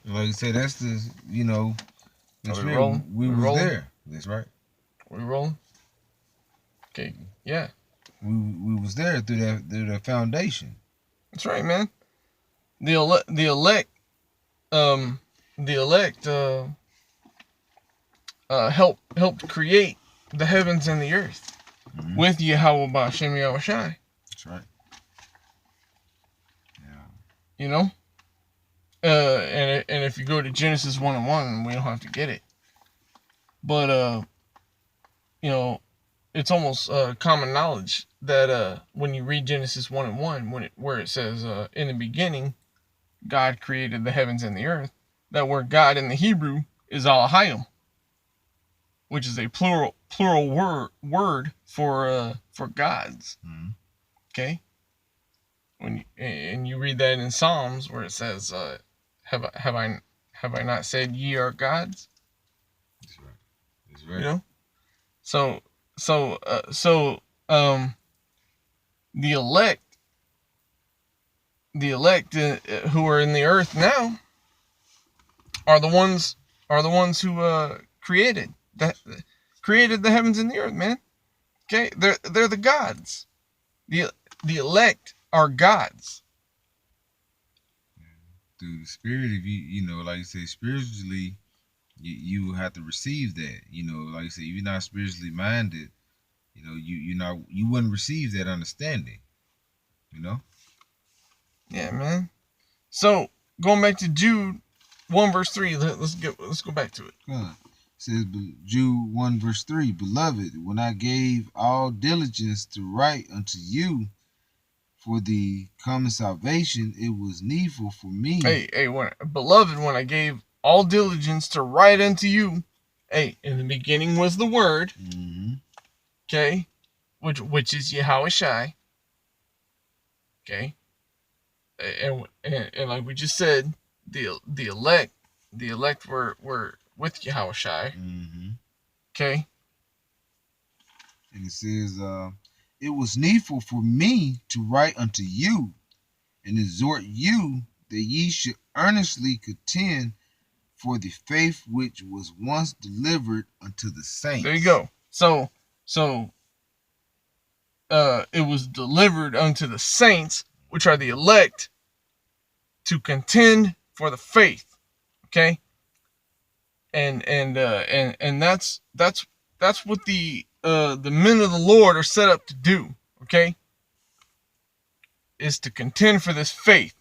Like I say, that's the you know the Are we spirit. rolling? We We was rolling? there. That's right. We rolling? Okay. Yeah. We was there through that foundation. That's right, man. The elect um the elect helped create the heavens and the earth Mm-hmm. with Yahweh Bashem Yahushai. That's right. Yeah. You know, and if you go to Genesis 1:1, we don't have to get it, but you know, it's almost common knowledge that when you read Genesis 1:1, where it says in the beginning God created the heavens and the earth, that word God in the Hebrew is Alahayim, which is a plural word for gods. Mm-hmm. Okay, and you read that in Psalms where it says, have I not said ye are gods? That's right. That's You right. know, so so the elect, who are in the earth now are the ones who created the heavens and the earth, man. Okay, they're the gods. the The elect are gods. Through the spirit, if you know, like you say, spiritually, you have to receive that. You know, like I say, if you're not spiritually minded, you know, you wouldn't receive that understanding. You know. Yeah, man. So going back to Jude 1 verse 3, let's go back to it. God says Jude 1 verse 3, Beloved, when I gave all diligence to write unto you for the common salvation, it was needful for me. Beloved, when I gave all diligence to write unto you, in the beginning was the Word, Mm-hmm. okay, which is Yahweh Shai, okay, and like we just said, the elect were with Yahweh Shai, Mm-hmm. okay. And it says, it was needful for me to write unto you and exhort you that ye should earnestly contend for the faith which was once delivered unto the There you saints. go. So it was delivered unto the saints, which are the elect, to contend for the faith. Okay, and that's what the men of the Lord are set up to do. Okay, is to contend for this faith.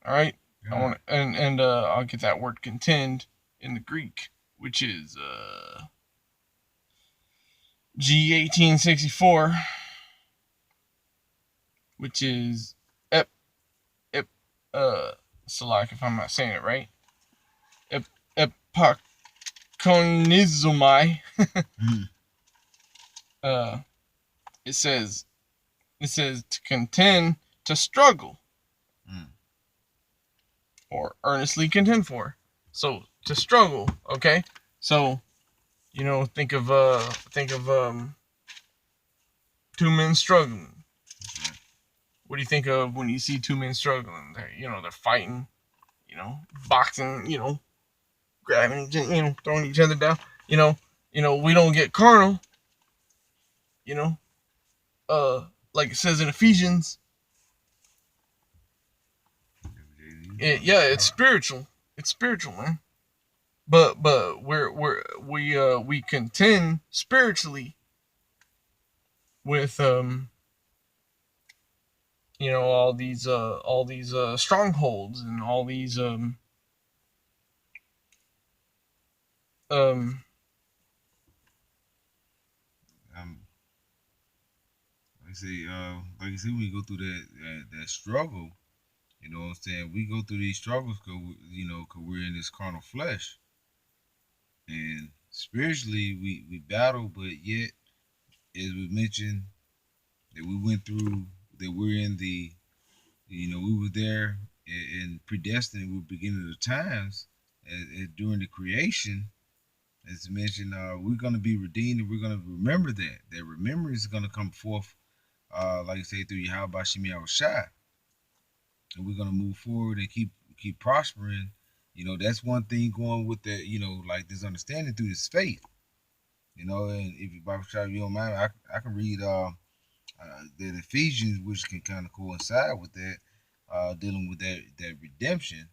All right, I God. want and I'll get that word contend in the Greek, which is G1864, which is ep ep Salak, if I'm not saying it right, epakonizomai. Mm. uh, it says to contend, to struggle, Mm. or earnestly contend for. So to struggle, okay. So think of two men struggling. What do you think of when you see two men struggling? They're fighting, boxing, grabbing, throwing each other down. We don't get carnal. You know, like it says in Ephesians. Yeah, it's spiritual. It's spiritual, man. But we contend spiritually with all these strongholds and all these um Um, like I say, when you go through that struggle, you know what I'm saying? We go through these struggles because cause we're in this carnal flesh, and spiritually we battle, but yet, as we mentioned, that we went through, that we're in the, we were there and predestined. We're beginning of the times, during the creation. As mentioned, we're going to be redeemed, and we're going to remember that. That remembrance is going to come forth, like I say, through Yahweh Shai, and we're going to move forward and keep prospering That's one thing going with that. Like this understanding through this faith. And if you Bible child, you don't mind, I can read that Ephesians, which can kind of coincide with that, dealing with that redemption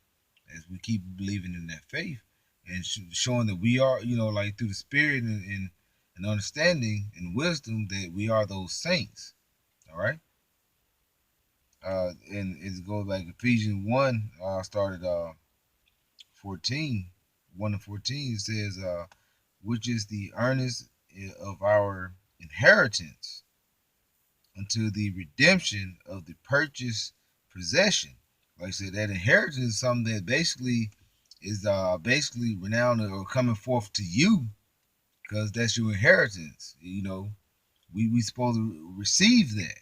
as we keep believing in that faith and showing that we are, like through the Spirit and understanding and wisdom that we are those saints. All right. And it goes like Ephesians 1, started 14, 1 and 14 says, which is the earnest of our inheritance until the redemption of the purchased possession. Like I said, that inheritance is something that basically is basically renowned or coming forth to you because that's your inheritance. We supposed to receive that.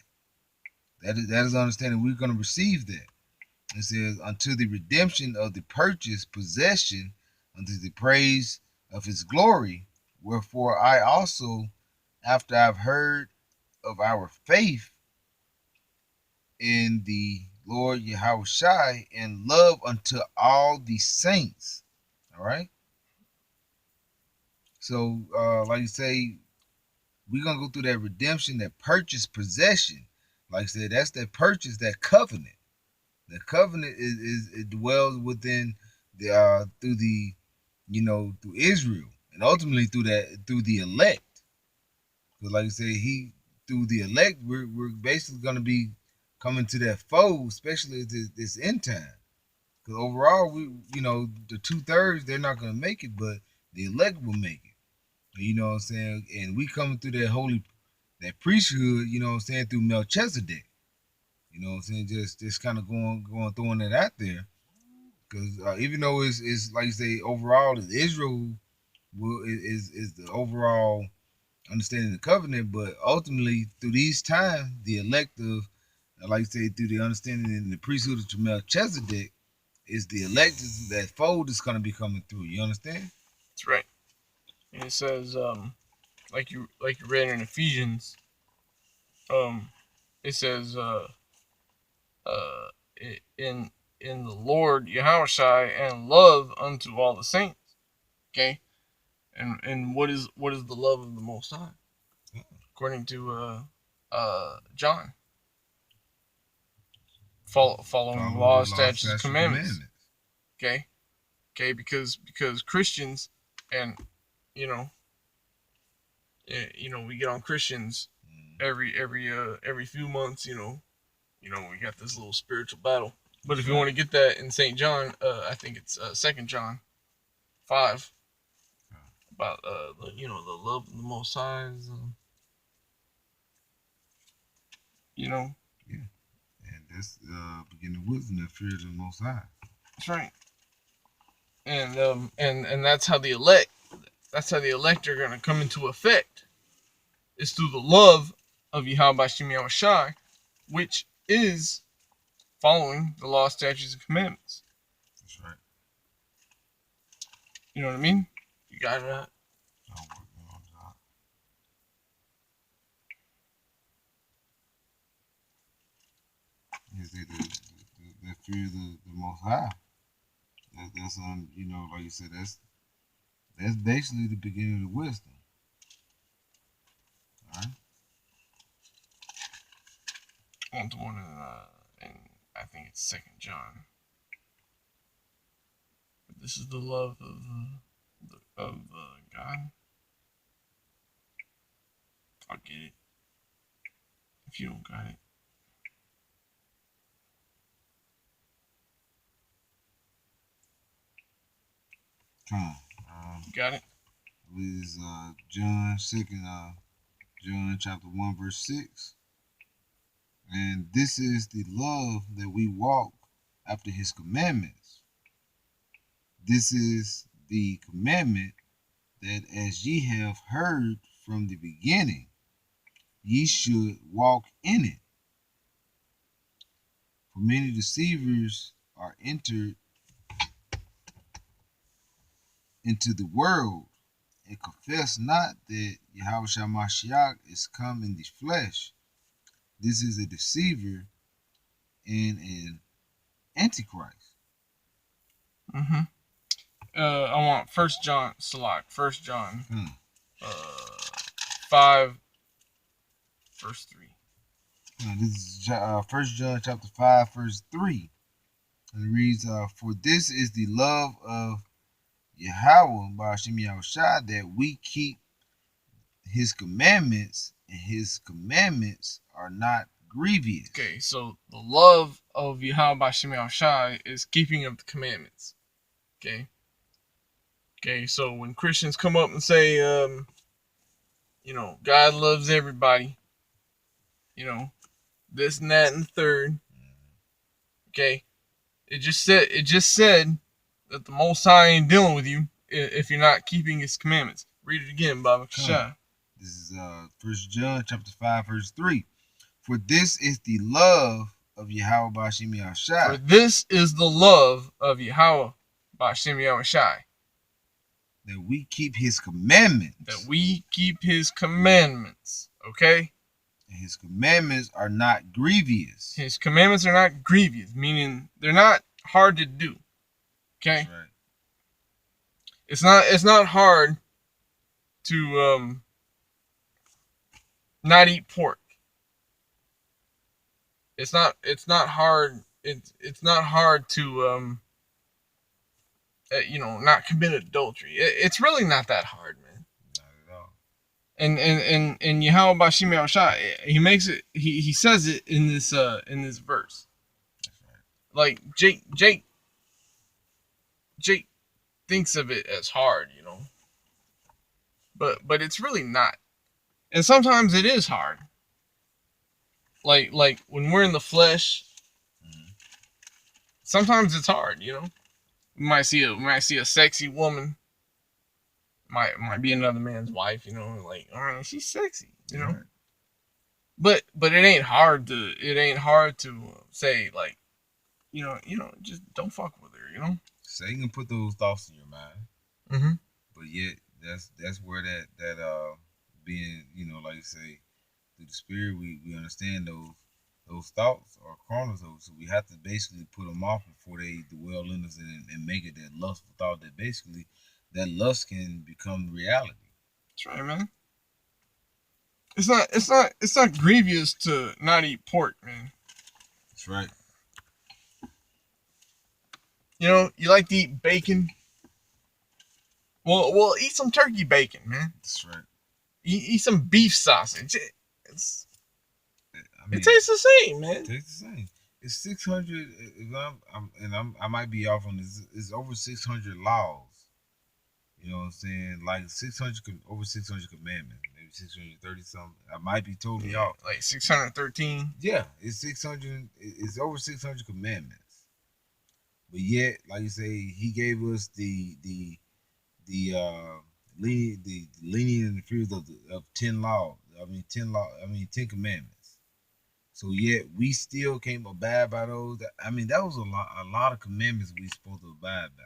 That is understanding. We're going to receive that. It says until the redemption of the purchased possession, unto the praise of His glory. Wherefore I also, after I've heard of our faith in the Lord Yahushai and love unto all the saints. All right. So, like you say, we're gonna go through that redemption, that purchase possession. Like I said, that's that purchase, that covenant. The covenant is it dwells within the through the through Israel and ultimately through the elect. Because like I say, he through the elect, we're basically gonna be coming to that fold, especially this end time. Because overall, the 2/3 they're not gonna make it, but the elect will make it. You know what I'm saying? And we coming through that priesthood. You know what I'm saying, through Melchizedek. You know what I'm saying? Just kind of going throwing it out there. Because even though it's like you say, overall, Israel is the overall understanding the covenant, but ultimately through these times, the elect of, like you say, through the understanding in the priesthood of Melchizedek, is the elect that fold is going to be coming through. You understand? That's right. And it says, like you read in Ephesians, it says, in the Lord Yahushai and love unto all the saints. Okay, and what is the love of the Most High? According to John, following the law, statutes, commandments. Okay, because Christians, and you know, we get on Christians every few months. We got this little spiritual battle. But if you want to get that in St. John, I think it's 2 John 5 about the love of the Most High. Yeah, and that's beginning wisdom that fears the Most High. That's right. And that's how the elect are gonna come into effect. It's through the love of Yahweh Shem Yahushai, which is following the law, statutes, and commandments. That's right. You know what I mean? You got that? Is that fear the Most High? That's like you said, that's basically the beginning of the wisdom. All right. I want the one in I think it's 2 John. But this is the love of God. I'll get it if you don't got it. Got it? Is John 2nd, John chapter 1 verse 6. And this is the love that we walk after His commandments. This is the commandment that as ye have heard from the beginning, ye should walk in it. For many deceivers are entered into the world and confess not that Yahushua Mashiach is come in the flesh. This is a deceiver and an antichrist. Mm-hmm. I want First John, Salak. 1 John, Hmm. 5, verse 3. This is 1 John chapter 5, verse 3. And it reads, For this is the love of Yahweh by Hashem Yahushua, that we keep his commandments, and his commandments are not grievous. Okay, so the love of Yahweh by Hashem Yahushua is keeping of the commandments. Okay. Okay, so when Christians come up and say, God loves everybody, this and that and the third. Okay, it just said that the Most High ain't dealing with you if you're not keeping His commandments. Read it again, Baba Kashai. This is 1 John chapter 5, verse 3. For this is the love of Yahweh by Hashem Yahushua. For this is the love of Yahweh by Hashem Yahushua. That we keep His commandments. That we keep His commandments. Okay? And His commandments are not grievous. His commandments are not grievous, meaning they're not hard to do. Okay? That's right. It's not hard to not eat pork. It's not hard. It's not hard to not commit adultery. It's really not that hard, man. Not at all. And Yahweh Bashim Yahushua, he makes it. He says it in this verse. That's right. Like Jake thinks of it as hard, but it's really not. And sometimes it is hard. Like when we're in the flesh, sometimes it's hard, We might see a sexy woman. Might be another man's wife, like, all right, she's sexy, Right. But it ain't hard to say, like, just don't fuck with her, Satan can put those thoughts in your mind. Mm-hmm. But yet that's where that being, like you say, through the spirit we understand those thoughts are carnal, so we have to basically put them off before they dwell in us and make it that lustful thought that basically that lust can become reality. That's right, man. It's not grievous to not eat pork, man. That's right. You like to eat bacon. Well, eat some turkey bacon, man. That's right. Eat some beef sausage. It tastes the same, man. It tastes the same. It's 600. If I might be off on this. It's over 600 laws. You know what I'm saying? Like 600, over 600 commandments. Maybe 630 something. I might be totally off. Like 613. Yeah, it's 600. It's over 600 commandments. But yet, like you say, He gave us the lenient and the fears of 10 laws. 10 commandments. So yet we still can't abide by those. That was a lot of commandments we supposed to abide by.